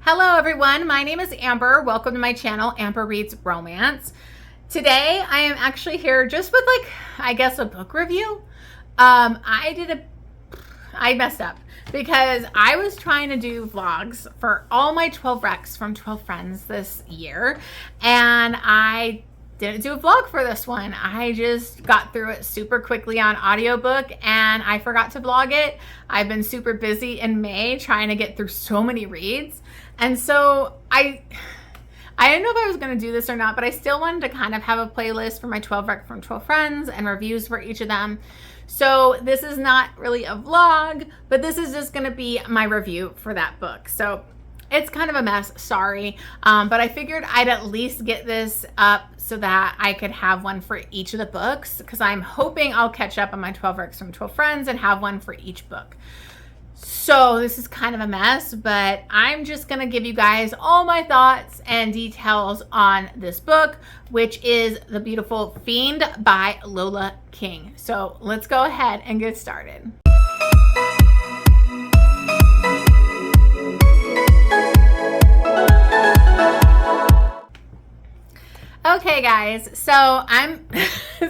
Hello everyone, my name is Amber. Welcome to my channel, Amber Reads Romance. Today I am actually here just with a book review. I messed up because I was trying to do vlogs for all my 12 recs from 12 friends this year, and I didn't do a vlog for this one. I just got through it super quickly on audiobook and I forgot to vlog it. I've been super busy in May trying to get through so many reads. And so I didn't know if I was going to do this or not, but I still wanted to kind of have a playlist for my 12 rec from 12 friends and reviews for each of them. So this is not really a vlog, but this is just going to be my review for that book. So it's kind of a mess, sorry. But I figured I'd at least get this up so that I could have one for each of the books, because I'm hoping I'll catch up on my 12 recs from 12 friends and have one for each book. So this is kind of a mess, but I'm just going to give you guys all my thoughts and details on this book, which is The Beautiful Fiend by Lola King. So let's go ahead and get started. Okay guys, so I'm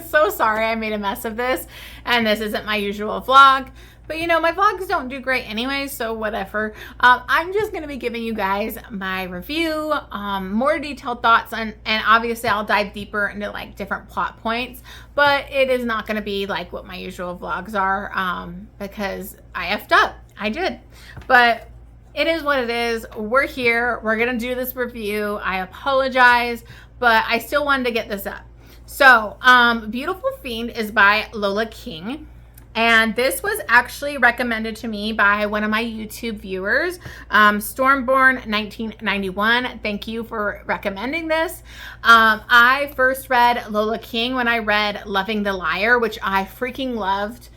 so sorry I made a mess of this, and this isn't my usual vlog, but you know, my vlogs don't do great anyway, so whatever. I'm just going to be giving you guys my review, more detailed thoughts, and obviously I'll dive deeper into like different plot points, but it is not going to be like what my usual vlogs are, because I effed up. I did, but it is what it is. We're here. We're going to do this review. I apologize, but I still wanted to get this up. So, Beautiful Fiend is by Lola King. And this was actually recommended to me by one of my YouTube viewers, Stormborn 1991. Thank you for recommending this. I first read Lola King when I read Loving the Liar, which I freaking loved.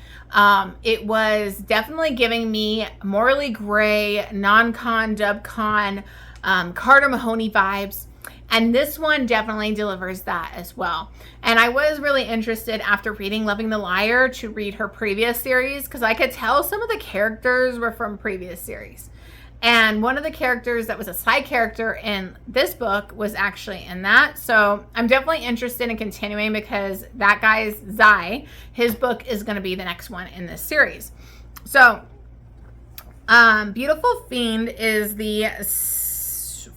It was definitely giving me morally gray, non-con, dub-con, Carter Mahoney vibes. And this one definitely delivers that as well. And I was really interested after reading Loving the Liar to read her previous series, because I could tell some of the characters were from previous series. And one of the characters that was a side character in this book was actually in that. So I'm definitely interested in continuing, because that guy's Zai, his book is going to be the next one in this series. So Beautiful Fiend is the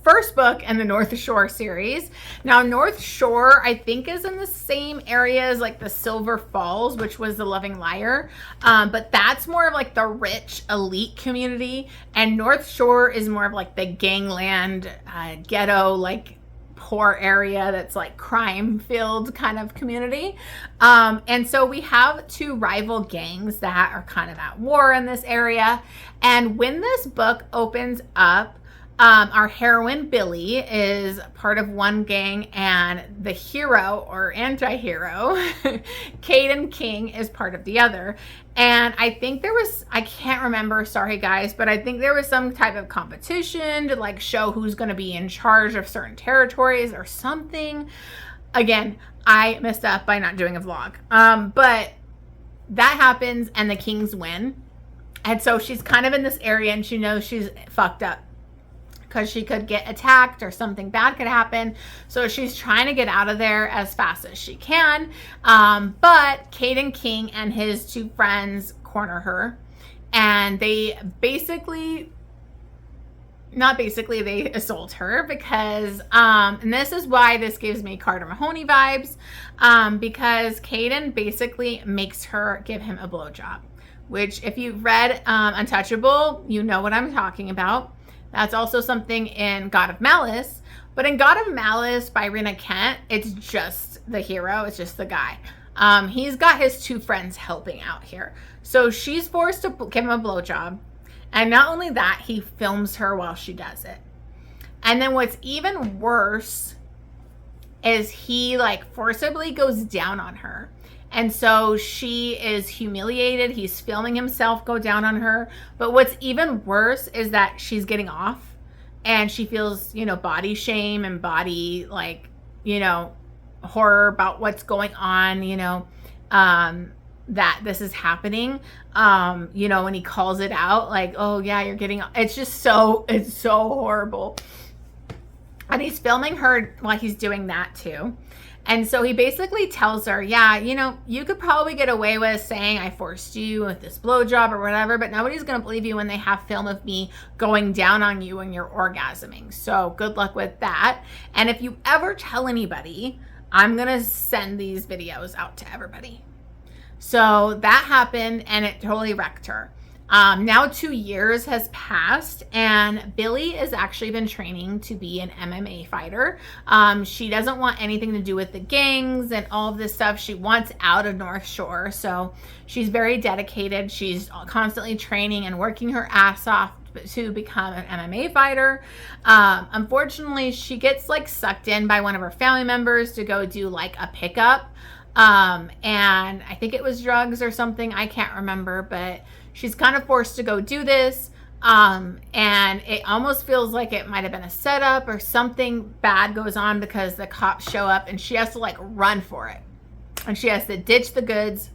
first book in the North Shore series. Now, North Shore, I think, is in the same area as like the Silver Falls, which was the Loving Liar. But that's more of like the rich elite community. And North Shore is more of like the gangland, ghetto, like poor area that's like crime-filled kind of community. And so we have two rival gangs that are kind of at war in this area. And when this book opens up, our heroine, Billy, is part of one gang, and the hero or anti-hero, Caden King, is part of the other. And I think there was, I can't remember, sorry guys, but I think there was some type of competition to like show who's going to be in charge of certain territories or something. Again, I messed up by not doing a vlog. But that happens and the Kings win. And so she's kind of in this area and she knows she's fucked up, because she could get attacked or something bad could happen. So she's trying to get out of there as fast as she can. But Caden King and his two friends corner her. And they they assault her, because, and this is why this gives me Carter Mahoney vibes, because Caden basically makes her give him a blowjob. Which, if you've read Untouchable, you know what I'm talking about. That's also something in God of Malice. But in God of Malice by Rena Kent, it's just the hero. It's just the guy. He's got his two friends helping out here. So she's forced to give him a blowjob. And not only that, he films her while she does it. And then what's even worse is he like forcibly goes down on her. And so she is humiliated. He's filming himself go down on her. But what's even worse is that she's getting off and she feels, you know, body shame and body, like, you know, horror about what's going on, you know. that this is happening. You know, when he calls it out, like, oh yeah, you're getting, it's so horrible. And he's filming her while he's doing that too. And so he basically tells her, yeah, you know, you could probably get away with saying I forced you with this blowjob or whatever, but nobody's going to believe you when they have film of me going down on you when you're orgasming. So good luck with that. And if you ever tell anybody, I'm going to send these videos out to everybody. So that happened, and it totally wrecked her. Now 2 years has passed, and Billy has actually been training to be an MMA fighter. She doesn't want anything to do with the gangs and all of this stuff. She wants out of North Shore, so she's very dedicated. She's constantly training and working her ass off to become an MMA fighter. Unfortunately, she gets like sucked in by one of her family members to go do like a pickup. And I think it was drugs or something. I can't remember, but she's kind of forced to go do this. And it almost feels like it might have been a setup or something bad goes on because the cops show up and she has to like run for it. And she has to ditch the goods.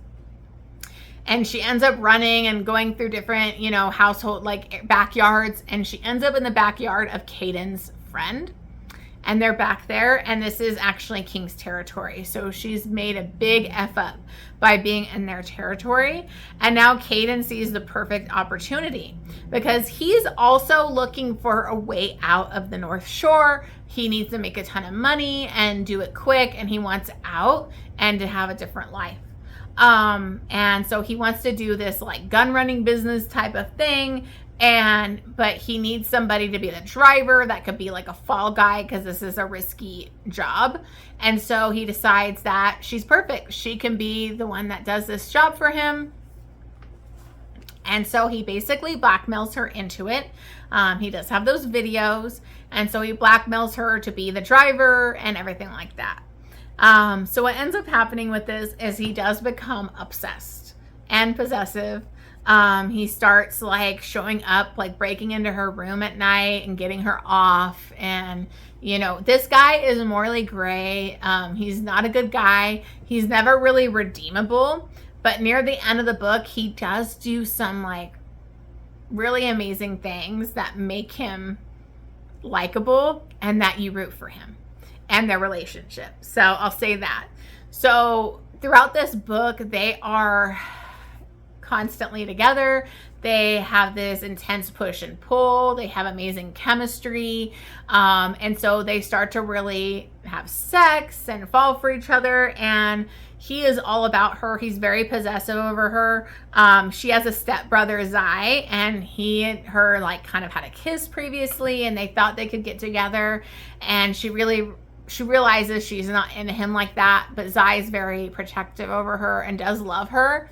And she ends up running and going through different, you know, household, like backyards. And she ends up in the backyard of Caden's friend. And they're back there, and this is actually King's territory. So she's made a big F up by being in their territory. And now Caden sees the perfect opportunity because he's also looking for a way out of the North Shore. He needs to make a ton of money and do it quick, and he wants out and to have a different life. And so he wants to do this like gun running business type of thing. But he needs somebody to be the driver that could be like a fall guy because this is a risky job. And so he decides that she's perfect. She can be the one that does this job for him. And so he basically blackmails her into it. He does have those videos. And so he blackmails her to be the driver and everything like that. So what ends up happening with this is he does become obsessed and possessive. He starts like showing up, like breaking into her room at night and getting her off. And, you know, this guy is morally gray. He's not a good guy. He's never really redeemable. But near the end of the book, he does do some like really amazing things that make him likable and that you root for him and their relationship. So I'll say that. So throughout this book, they are constantly together. They have this intense push and pull. They have amazing chemistry. And so they start to really have sex and fall for each other. And he is all about her. He's very possessive over her. She has a stepbrother, Zai, and he and her like kind of had a kiss previously, and they thought they could get together. And she realizes she's not into him like that, but Zai is very protective over her and does love her.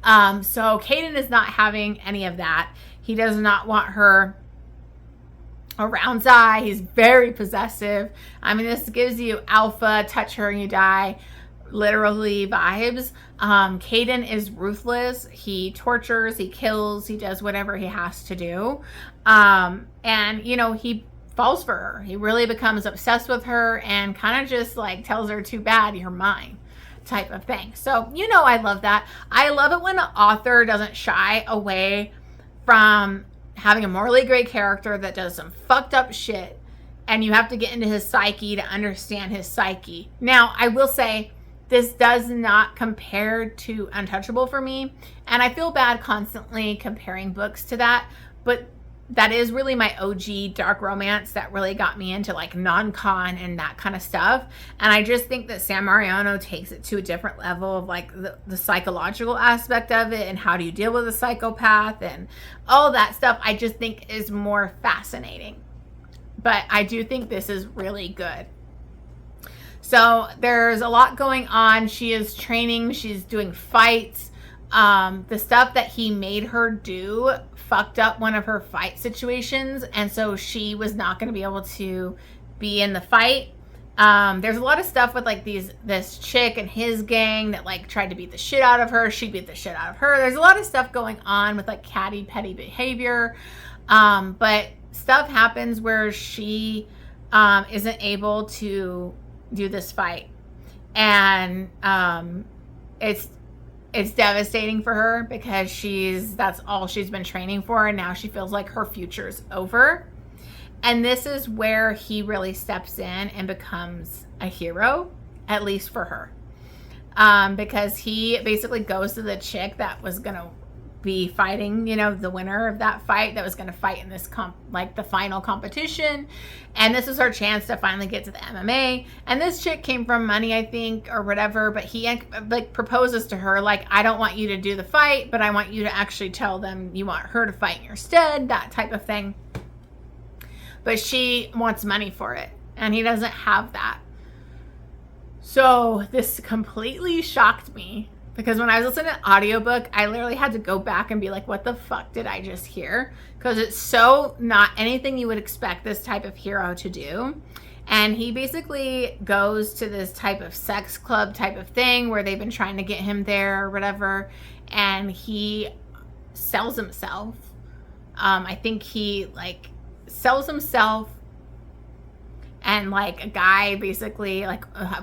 So Caden is not having any of that. He does not want her around Zai. He's very possessive. I mean, this gives you alpha, touch her and you die, literally vibes. Caden is ruthless. He tortures, he kills, he does whatever he has to do. And, you know, he falls for her. He really becomes obsessed with her and kind of just like tells her, too bad, you're mine, type of thing. So, you know, I love that. I love it when an author doesn't shy away from having a morally gray character that does some fucked up shit and you have to get into his psyche to understand his psyche. Now, I will say this does not compare to Untouchable for me, and I feel bad constantly comparing books to that, but that is really my OG dark romance that really got me into like non-con and that kind of stuff. And I just think that San Mariano takes it to a different level of like the psychological aspect of it and how do you deal with a psychopath and all that stuff. I just think is more fascinating. But I do think this is really good. So there's a lot going on. She is training. She's doing fights. The stuff that he made her do fucked up one of her fight situations, and so she was not going to be able to be in the fight. There's a lot of stuff with like this chick and his gang that like tried to beat the shit out of her. She beat the shit out of her. There's a lot of stuff going on with like catty, petty behavior. But stuff happens where she isn't able to do this fight, and it's it's devastating for her because that's all she's been training for, and now she feels like her future's over. And this is where he really steps in and becomes a hero, at least for her. Because he basically goes to the chick that was going to be fighting, the winner of that fight, that was going to fight in this the final competition. And this is her chance to finally get to the MMA. And this chick came from money, I think, or whatever, but he proposes to her, I don't want you to do the fight, but I want you to actually tell them you want her to fight in your stead, that type of thing. But she wants money for it, and he doesn't have that. So this completely shocked me, because when I was listening to the audiobook, I literally had to go back and be like, what the fuck did I just hear? Because it's so not anything you would expect this type of hero to do. And he basically goes to this type of sex club type of thing where they've been trying to get him there or whatever. And he sells himself. I think he sells himself. And a guy, basically a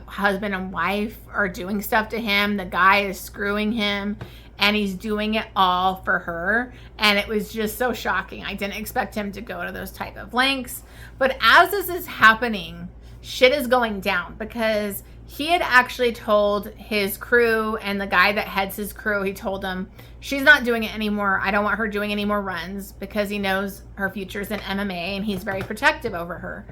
husband and wife, are doing stuff to him. The guy is screwing him, and he's doing it all for her. And it was just so shocking. I didn't expect him to go to those type of lengths. But as this is happening, shit is going down, because he had actually told his crew, and the guy that heads his crew, he told them, she's not doing it anymore. I don't want her doing any more runs, because he knows her future's in MMA, and he's very protective over her.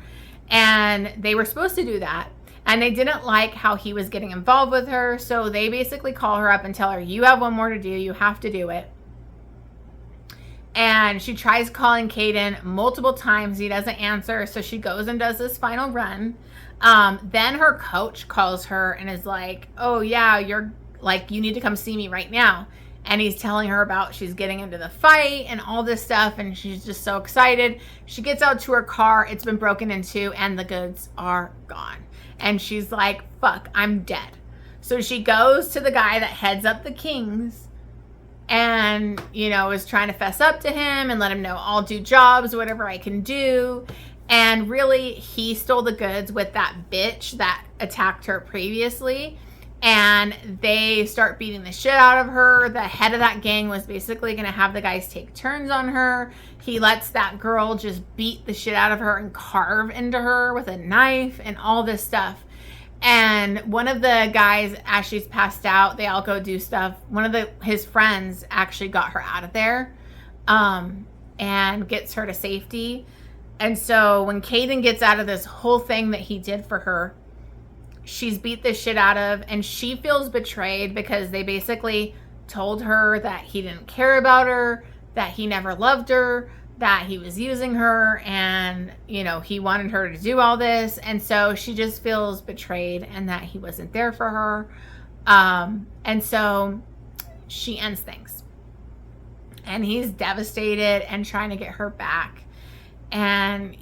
And they were supposed to do that. And they didn't like how he was getting involved with her. So they basically call her up and tell her, you have one more to do. You have to do it. And she tries calling Caden multiple times. He doesn't answer. So she goes and does this final run. Then her coach calls her and is like, oh yeah, you need to come see me right now. And he's telling her about she's getting into the fight and all this stuff. And she's just so excited. She gets out to her car. It's been broken into and the goods are gone. And she's like, fuck, I'm dead. So she goes to the guy that heads up the Kings and, is trying to fess up to him and let him know I'll do jobs, whatever I can do. And really, he stole the goods with that bitch that attacked her previously. And they start beating the shit out of her. The head of that gang was basically going to have the guys take turns on her. He lets that girl just beat the shit out of her and carve into her with a knife and all this stuff. And one of the guys, as she's passed out, they all go do stuff. One of his friends actually got her out of there and gets her to safety. And so when Caden gets out of this whole thing that he did for her, she's beat the shit out of, and she feels betrayed because they basically told her that he didn't care about her, that he never loved her, that he was using her, and, he wanted her to do all this. And so she just feels betrayed and that he wasn't there for her. And so she ends things. And he's devastated and trying to get her back. And,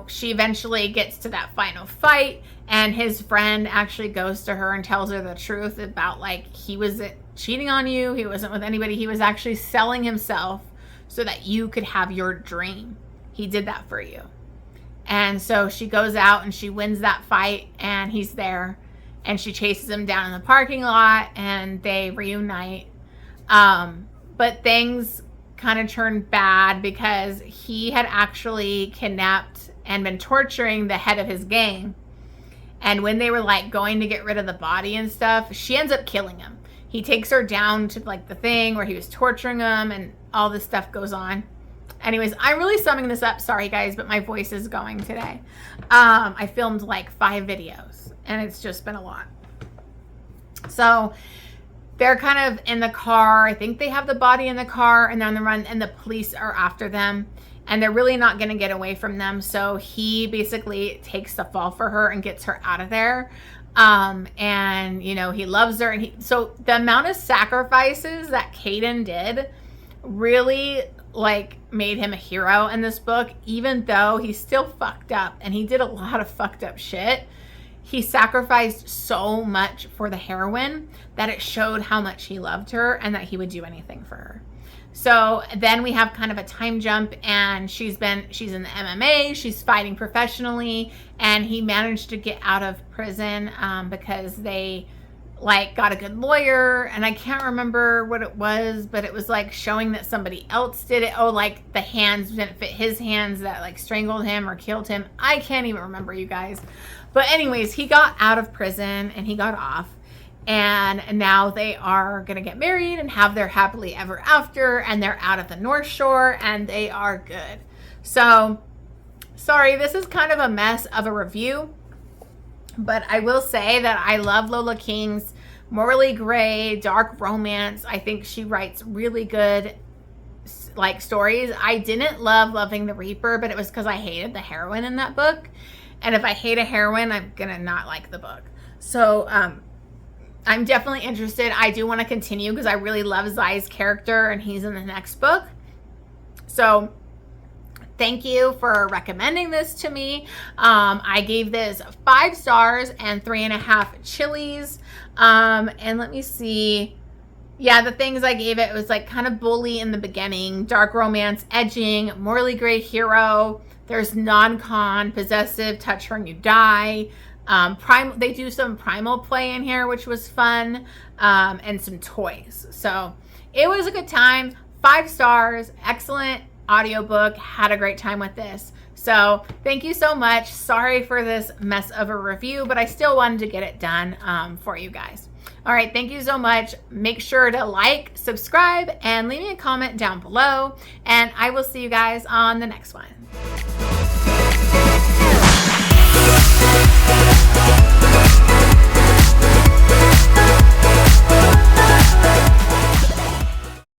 she eventually gets to that final fight, and his friend actually goes to her and tells her the truth about, he wasn't cheating on you. He wasn't with anybody. He was actually selling himself so that you could have your dream. He did that for you. And so she goes out and she wins that fight, and he's there, and she chases him down in the parking lot, and they reunite. But things kind of turned bad because he had actually kidnapped and been torturing the head of his gang. And when they were going to get rid of the body and stuff, she ends up killing him. He takes her down to the thing where he was torturing him, and all this stuff goes on. Anyways, I'm really summing this up. Sorry guys, but my voice is going today. I filmed 5 videos, and it's just been a lot. So they're kind of in the car. I think they have the body in the car, and they're on the run, and the police are after them, and they're really not going to get away from them. So he basically takes the fall for her and gets her out of there. And he loves her. And so the amount of sacrifices that Caden did really made him a hero in this book, even though he's still fucked up and he did a lot of fucked up shit. He sacrificed so much for the heroine that it showed how much he loved her and that he would do anything for her. So then we have kind of a time jump, and she's in the MMA, she's fighting professionally, and he managed to get out of prison because they like got a good lawyer, and I can't remember what it was, but it was like showing that somebody else did it. Oh, like the hands didn't fit his hands that like strangled him or killed him. I can't even remember, you guys. But anyways, he got out of prison and he got off, and now they are gonna get married and have their happily ever after, and they're out at the North Shore and they are good. So sorry, this is kind of a mess of a review, but I will say that I love Lola King's morally gray, dark romance. I think she writes really good like stories. I didn't love Loving the Reaper, but it was because I hated the heroine in that book. And if I hate a heroine, I'm gonna not like the book. So I'm definitely interested. I do want to continue because I really love Zai's character and he's in the next book. So thank you for recommending this to me. I gave this 5 stars and 3.5 chilies. And let me see. Yeah, the things I gave it was like kind of bully in the beginning, dark romance, edging, morally gray hero. There's non-con, possessive, touch her and you die. They do some primal play in here, which was fun, and some toys. So it was a good time. 5 stars, excellent audiobook. Had a great time with this. So thank you so much. Sorry for this mess of a review, but I still wanted to get it done for you guys. All right, thank you so much. Make sure to like, subscribe, and leave me a comment down below, and I will see you guys on the next one.